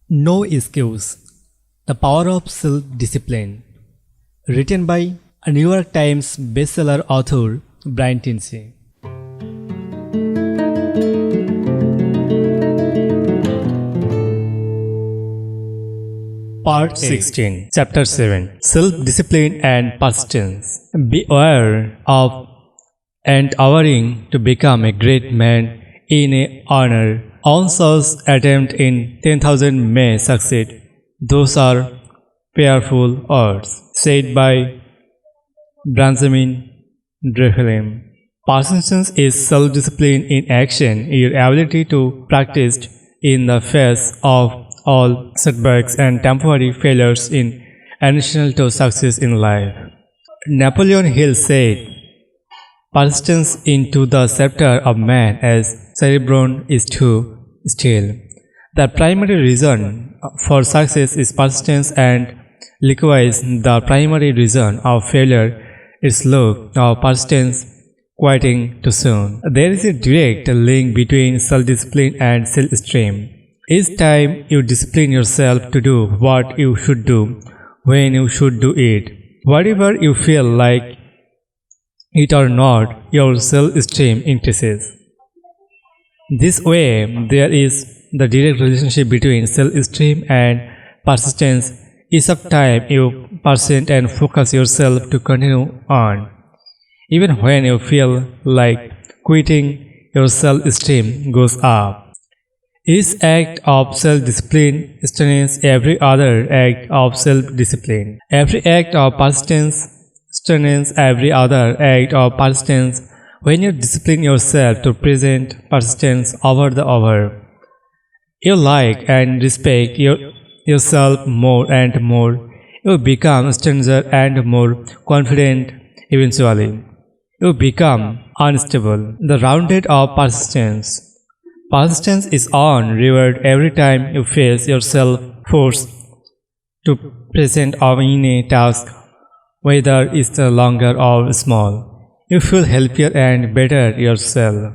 No Excuse: The Power of Self-Discipline. Written by a New York Times bestseller author Brian Tracy. Part 16, Chapter 7, Self-Discipline and Persistence. Be aware of and endeavoring to become a great man in a honor. One's attempt in 10,000 may succeed. Those are powerful words, said by Benjamin Graham. Persistence is self-discipline in action, your ability to practice in the face of all setbacks and temporary failures in essential to success in life. Napoleon Hill said, persistence into the scepter of man as cerebron is too still. The primary reason for success is persistence, and likewise the primary reason of failure is slow or persistence quitting too soon. There is a direct link between self-discipline and self-esteem. Each time you discipline yourself to do what you should do, when you should do it, whatever you feel like it or not, your self-esteem increases. This way, there is the direct relationship between self-esteem and persistence. Each of time you persist and focus yourself to continue on, even when you feel like quitting, your self-esteem goes up. Each act of self-discipline strengthens every other act of self-discipline. Every act of persistence strengthens every other act of persistence. When you discipline yourself to present persistence over the over, you like and respect yourself more and more. You become stronger and more confident. Eventually, you become unstable. The rounded of persistence. Persistence is on reward every time you face yourself forced to present in a task, whether it's longer or small. You feel healthier and better yourself.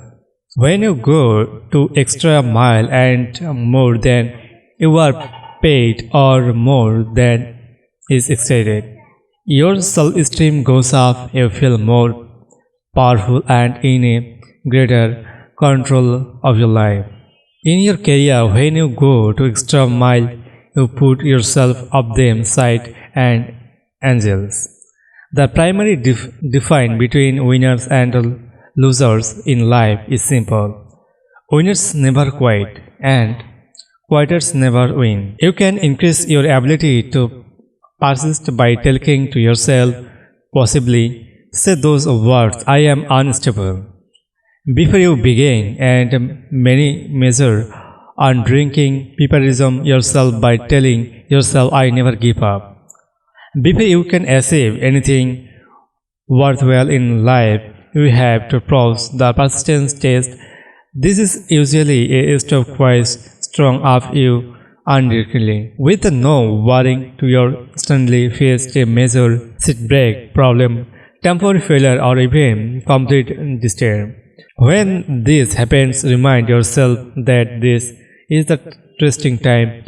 When you go to extra mile and more than you are paid or more than is expected, your self-esteem goes up. You feel more powerful and in a greater control of your life. In your career, when you go to extra mile, you put yourself up them side and angels. The primary difference between winners and losers in life is simple. Winners never quit and quitters never win. You can increase your ability to persist by telling to yourself, possibly say those words, I am unstable, before you begin, and many measure on drinking preparism yourself by telling yourself I never give up. Before you can achieve anything worthwhile in life, you have to pass the persistence test. This is usually a step quite strong of you undirectly, with no warning to your suddenly faced a major setback, problem, temporary failure, or even complete despair. When this happens, remind yourself that this is the testing time.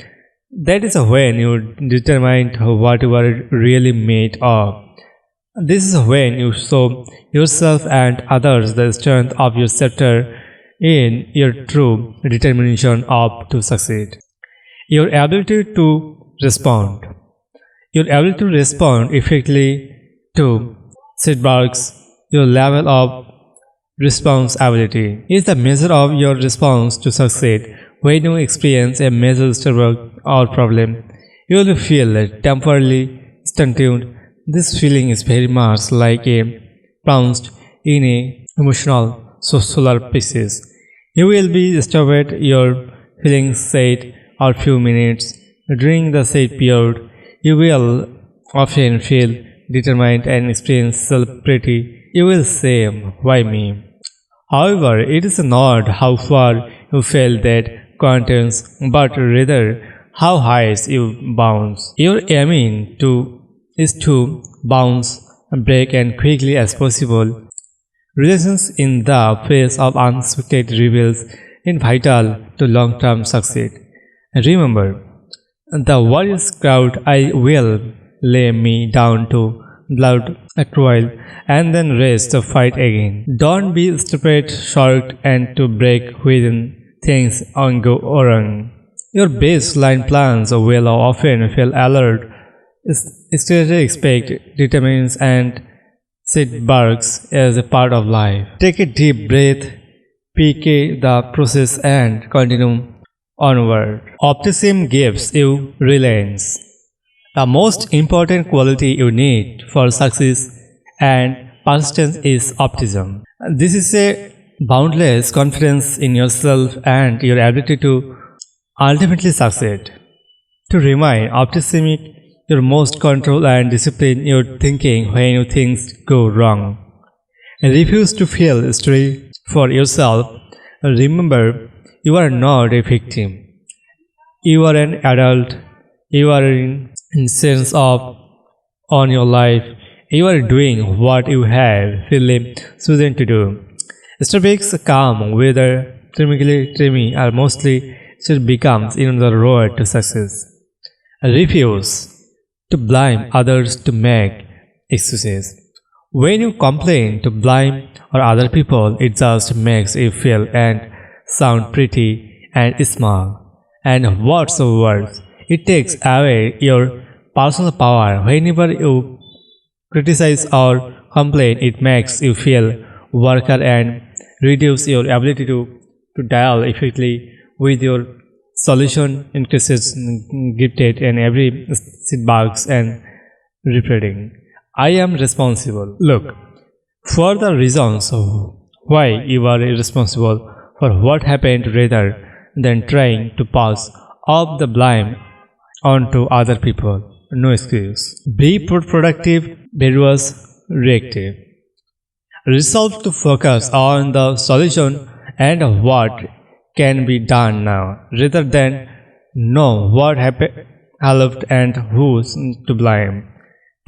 That is when you determine what you are really made of. This is when you show yourself and others the strength of your sector in your true determination of to succeed. Your ability to respond. Your ability to respond effectively to setbacks, your level of responsibility is the measure of your response to succeed. When you experience a major struggle or problem, you will feel temporarily stunted. This feeling is very much like a pounced in a emotional solar pieces. You will be disturbed your feelings said or few minutes. During the said period, you will often feel determined and experience self-pity. You will say, why me? However, it is not how far you fell that counts, but rather how high you bounce. Your aiming is to bounce, break as quickly as possible. Resilience in the face of unexpected reveals is vital to long-term success. Remember, The warrior's crowd I will lay me down to blood a while and then raise the fight again. Don't be stupid, short, and to break within things on go wrong. Your baseline plans will often fail alert, strategy expect determines and setbacks as a part of life. Take a deep breath, PK the process and continue onward. Optimism gives you reliance. The most important quality you need for success and persistence is optimism. This is a boundless confidence in yourself and your ability to ultimately succeed. To remain optimistic, you must control and discipline your thinking when things go wrong. Refuse to feel sorry for yourself. Remember, you are not a victim. You are an adult. You are in sense of on your life. You are doing what you have really chosen to do. Statistics calm, whether dreamy or mostly still becomes in the road to success. Refuse to blame others to make excuses. When you complain to blame or other people, it just makes you feel and sound pretty and small. And what's worse, it takes away your personal power. Whenever you criticize or complain, it makes you feel weaker and reduce your ability to deal effectively with your solution increases gifted and every setbacks and repeating. I am responsible. Look, for the reasons why you are responsible for what happened rather than trying to pass off the blame onto other people. No excuse. Be productive, versus reactive. Resolve to focus on the solution and what can be done now, rather than know what happened and who's to blame.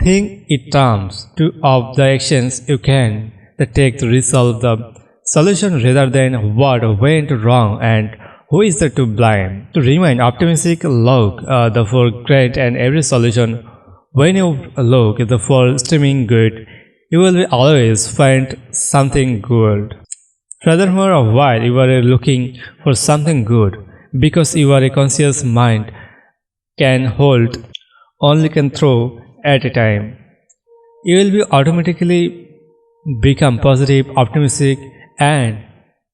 Think in terms of the actions you can take to resolve the solution rather than what went wrong and who is to blame. To remain optimistic, look for great and every solution. When you look for streaming good, you will always find something good. Furthermore, while you are looking for something good, because your conscious mind can hold only can throw at a time, you will be automatically become positive, optimistic, and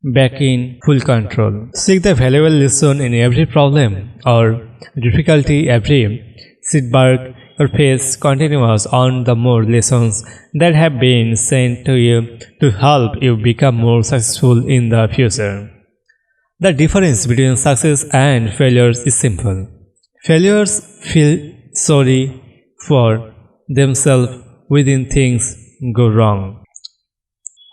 back in full control. Seek the valuable lesson in every problem or difficulty, every setback or face continuous on the more lessons that have been sent to you to help you become more successful in the future. The difference between success and failures is simple. Failures feel sorry for themselves when things go wrong,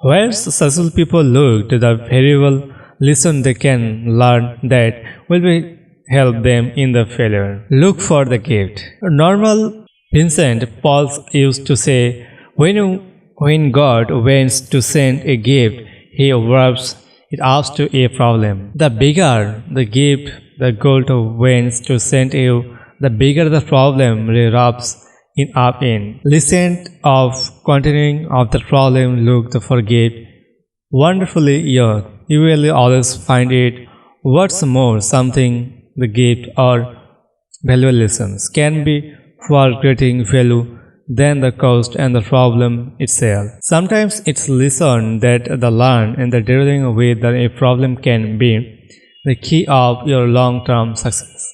whereas successful people look to the variable lesson they can learn that will help them in the failure. Look for the gift. Normal Vincent Paul used to say, when God wants to send a gift, he wraps it up to a problem. The bigger the gift the God wants to send you, the bigger the problem wraps it up in. Listen of continuing of the problem, look to forget. Wonderfully, you will always find it. What's more, something the gift or valuable lessons can be far greater value than the cost and the problem itself. Sometimes it's lesson that the learn and the dealing with a problem can be the key of your long-term success.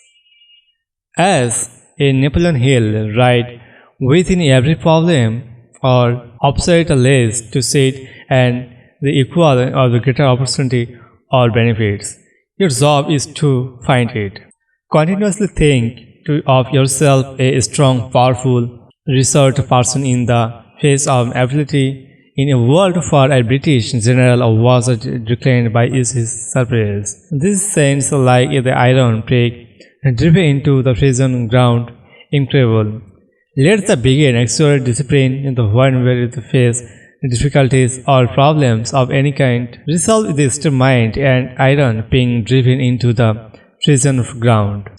As a Napoleon Hill write, within every problem or upside a less to sit and the equal or the greater opportunity or benefits. Your job is to find it. Continuously think of yourself a strong, powerful, research person in the face of ability in a world for a British general was declined by his surprise. This sense like the iron prick driven into the prison ground incredible. Let us begin extra discipline in the one where you face difficulties or problems of any kind. Resolve this to mind and iron being driven into the prison ground.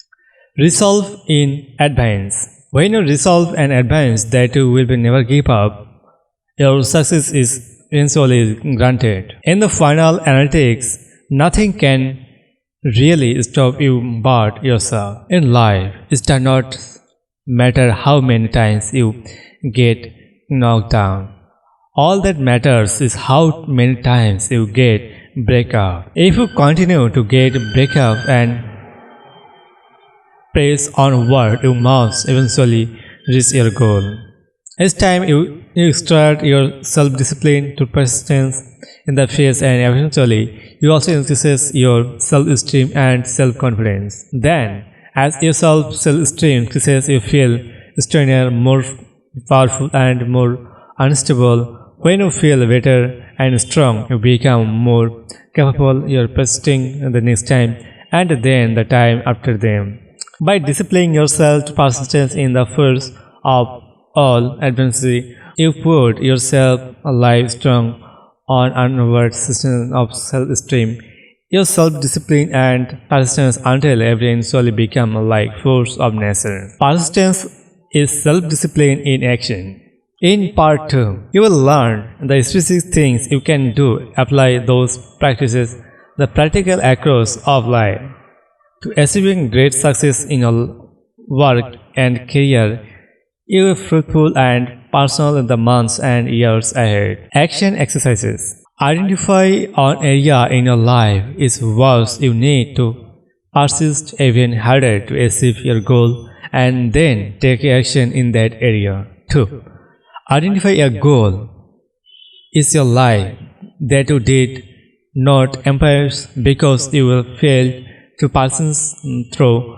Resolve in advance. When you resolve and advance that you will never give up, your success is eventually granted. In the final analytics, nothing can really stop you but yourself. In life, it does not matter how many times you get knocked down. All that matters is how many times you get break up. If you continue to get break up and press onward, you must eventually reach your goal. It's time you start your self-discipline to persistence in the face, and eventually you also increases your self-esteem and self-confidence. Then, as your self-esteem increases, you feel stronger, more powerful and more unstable. When you feel better and strong, you become more capable. You're persisting the next time and then the time after them. By disciplining yourself to persistence in the face of all adversity, you put yourself alive strong on onward system of self-esteem. Your self-discipline and persistence until eventually become like force of nature. Persistence is self-discipline in action. In part 2, you will learn the specific things you can do, apply those practices, the practical across of life. To achieving great success in your work and career, you will be fruitful and personal in the months and years ahead. Action exercises. Identify an area in your life is worse you need to persist even harder to achieve your goal and then take action in that area. 2. Identify a goal is your life that you did not embrace because you will fail to persist through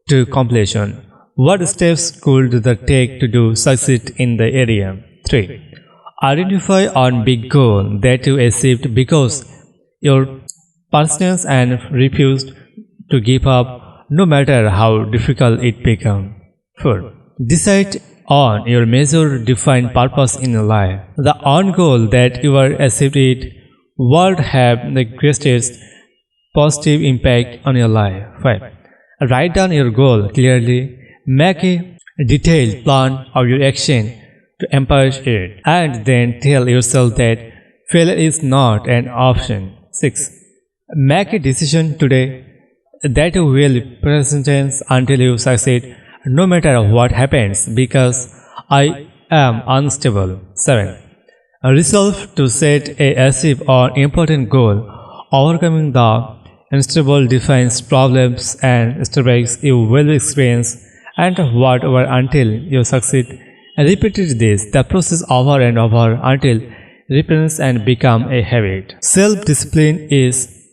to completion. What steps could you take to succeed in the area? 3. Identify a big goal that you achieved because your persistence and refused to give up no matter how difficult it became. 4. Decide on your major defined purpose in your life. The one goal that you are achieved it would have the greatest positive impact on your life. 5. Write down your goal clearly. Make a detailed plan of your action to accomplish it, and then tell yourself that failure is not an option. 6. Make a decision today that you will persist until you succeed, no matter what happens, because I am unstable. 7. Resolve to set a achieve or important goal, overcoming the unstable defines problems and setbacks you will experience and whatever until you succeed. Repeat this, the process over and over until repeats and become a habit. Self-discipline is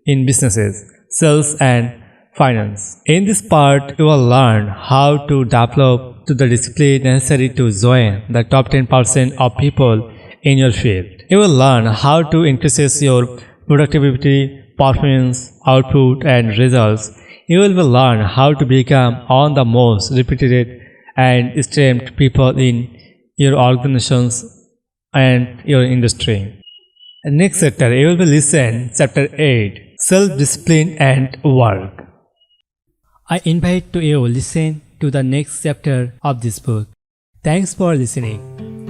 in businesses, sales and finance. In this part, you will learn how to develop the discipline necessary to join the top 10% of people in your field. You will learn how to increase your productivity, performance, output and results. You will learn how to become one of the most reputed and esteemed people in your organizations and your industry. Next chapter, you will listen chapter 8, Self-Discipline and Work. I invite you to listen to the next chapter of this book. Thanks for listening.